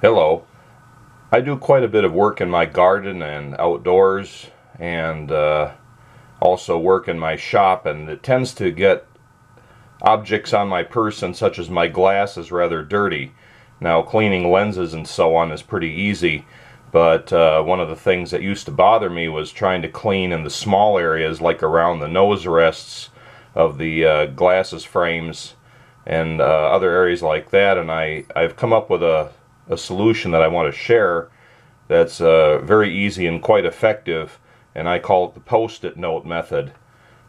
Hello. I do quite a bit of work in my garden and outdoors, and also work in my shop, and it tends to get objects on my person, such as my glasses, rather dirty. Now, cleaning lenses and so on is pretty easy, but one of the things that used to bother me was trying to clean in the small areas, like around the nose rests of the glasses frames and other areas like that. And I've come up with a solution that I want to share that's very easy and quite effective, and I call it the Post-it note method.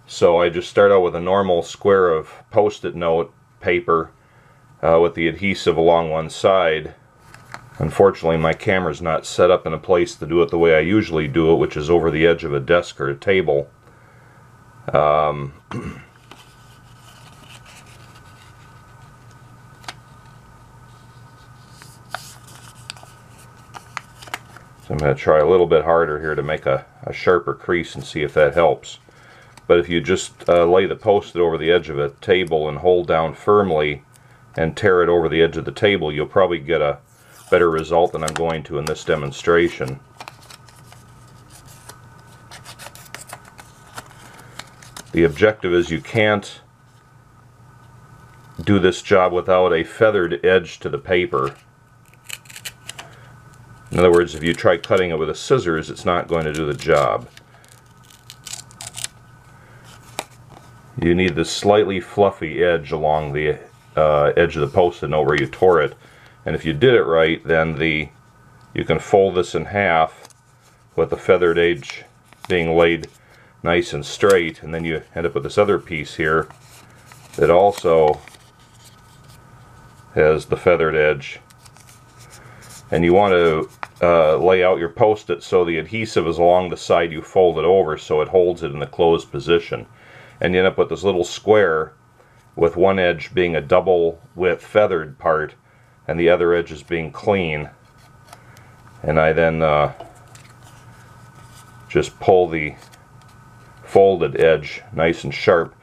So I just start out with a normal square of Post-it note paper with the adhesive along one side. Unfortunately, my camera's not set up in a place to do it the way I usually do it, which is over the edge of a desk or a table. So I'm going to try a little bit harder here to make a sharper crease and see if that helps. But if you just lay the Post-it over the edge of a table and hold down firmly and tear it over the edge of the table, you'll probably get a better result than I'm going to in this demonstration. The objective is you can't do this job without a feathered edge to the paper. In other words, if you try cutting it with a scissors, it's not going to do the job. You need this slightly fluffy edge along the edge of the Post-it note where you tore it. And if you did it right, then you can fold this in half with the feathered edge being laid nice and straight, and then you end up with this other piece here that also has the feathered edge. And you want to lay out your Post-it so the adhesive is along the side you fold it over, so it holds it in the closed position. And you end up with this little square with one edge being a double width feathered part and the other edge is being clean. And I then just pull the folded edge nice and sharp.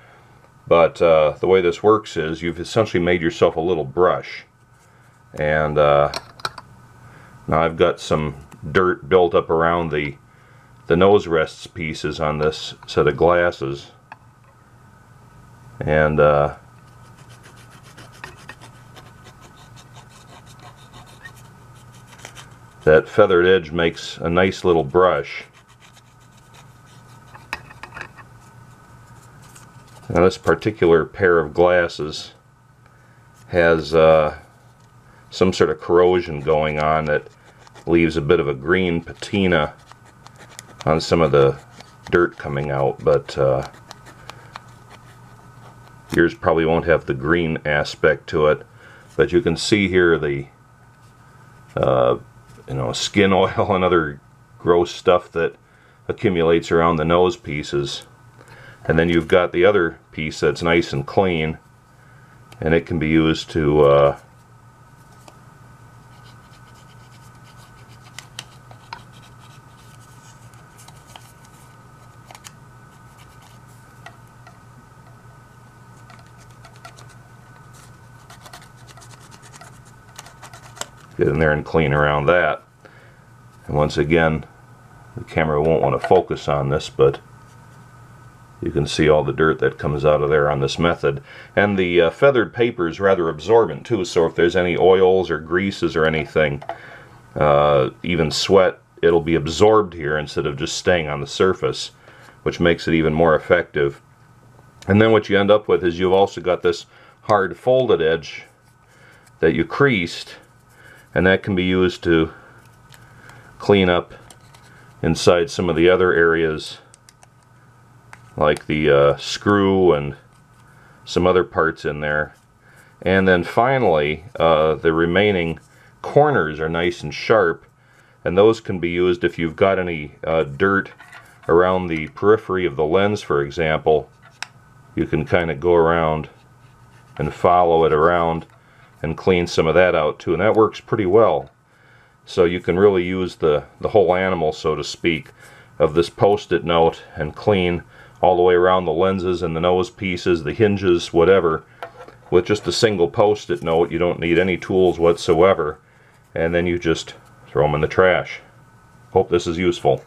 But the way this works is you've essentially made yourself a little brush. And now I've got some dirt built up around the nose rests pieces on this set of glasses. And that feathered edge makes a nice little brush. Now this particular pair of glasses has some sort of corrosion going on that leaves a bit of a green patina on some of the dirt coming out, but yours probably won't have the green aspect to it. But you can see here the skin oil and other gross stuff that accumulates around the nose pieces. And then you've got the other piece that's nice and clean, and it can be used to get in there and clean around that. And once again, the camera won't want to focus on this, but you can see all the dirt that comes out of there on this method. And the feathered paper is rather absorbent too, so if there's any oils or greases or anything, even sweat, it'll be absorbed here instead of just staying on the surface, which makes it even more effective. And then what you end up with is you've also got this hard folded edge that you creased, and that can be used to clean up inside some of the other areas, like the screw and some other parts in there. And then finally, the remaining corners are nice and sharp, and those can be used if you've got any dirt around the periphery of the lens, for example. You can kind of go around and follow it around and clean some of that out too, and that works pretty well. So you can really use the whole animal, so to speak, of this Post-it note and clean all the way around the lenses and the nose pieces, the hinges, whatever, with just a single Post-it note. You don't need any tools whatsoever, and then you just throw them in the trash. Hope this is useful.